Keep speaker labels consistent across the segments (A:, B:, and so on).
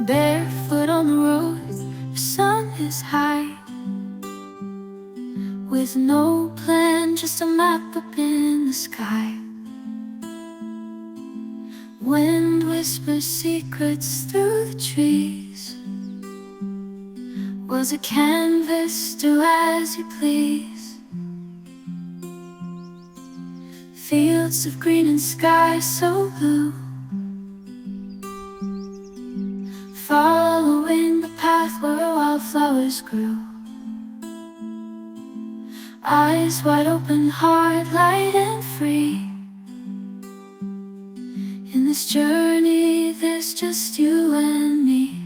A: Barefoot on the road, the sun is high, with no plan, just a map up in the sky. Wind whispers secrets through the trees. Was a canvas, do as you please. Fields of green and sky so blue, following the path where wildflowers grew. Eyes wide open, heart light and free. In this journey there's just you and me.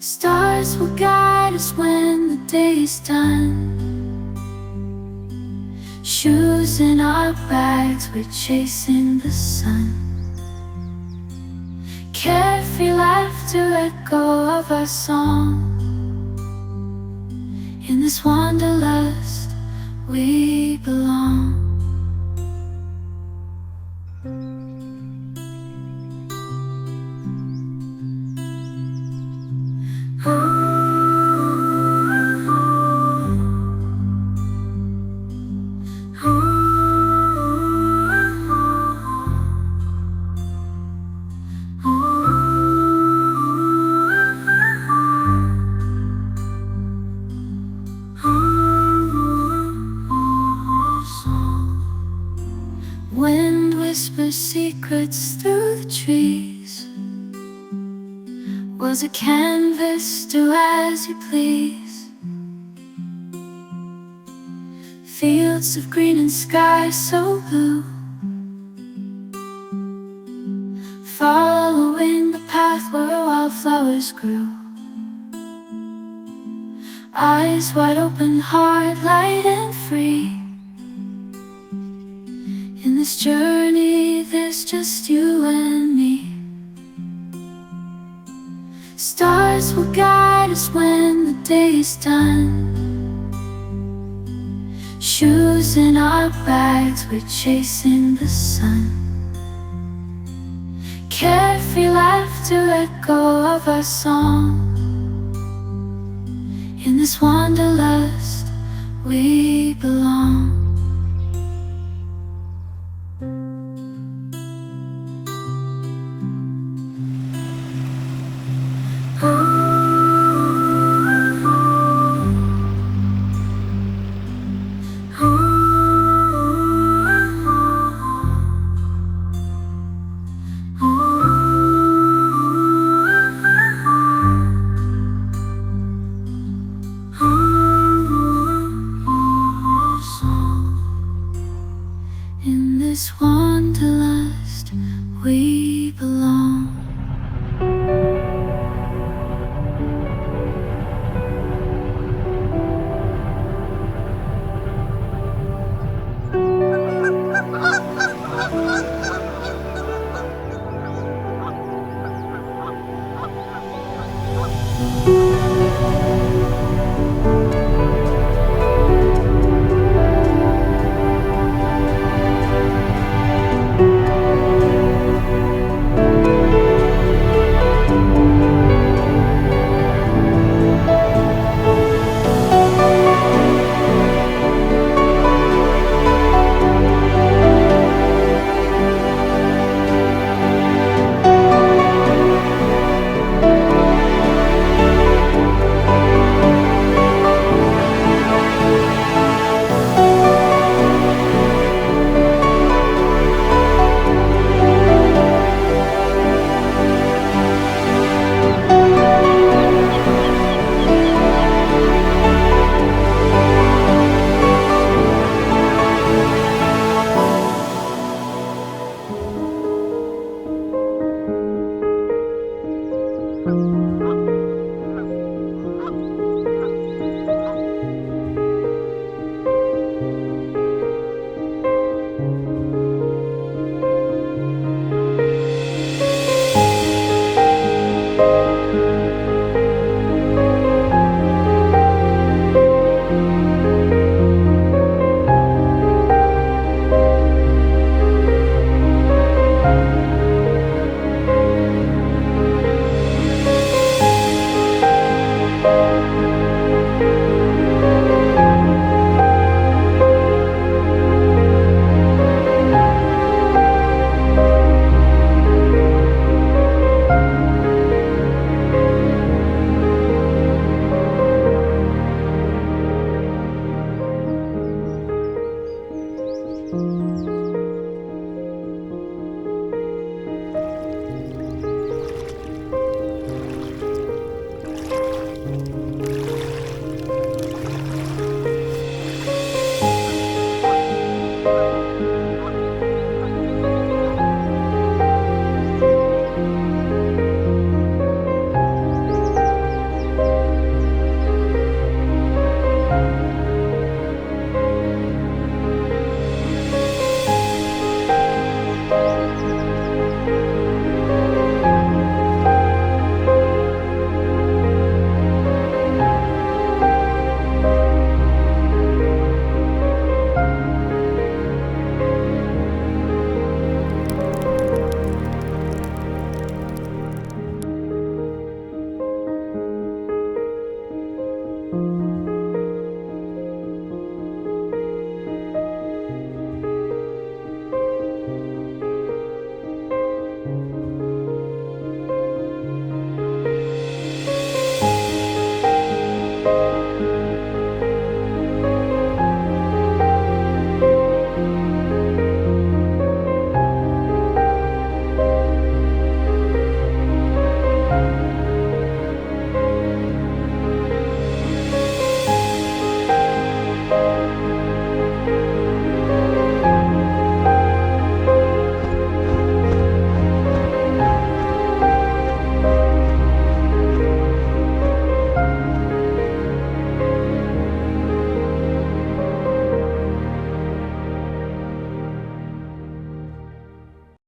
A: Stars will guide us when the day is done. Shoes in our bags, we're chasing the sun. Carefree laughter, echo of our song. In this wanderlust we belong. Wind whispers secrets through the trees. Was a canvas, do as you please. Fields of green and sky so blue, following the path where wildflowers grew. Eyes wide open, heart light and free. In this journey there's just you and me. Stars will guide us when the day is done. Shoes in our bags, we're chasing the sun. Carefree laughter, echo of our song. In this wanderlust we belong. In this wanderlust we belong.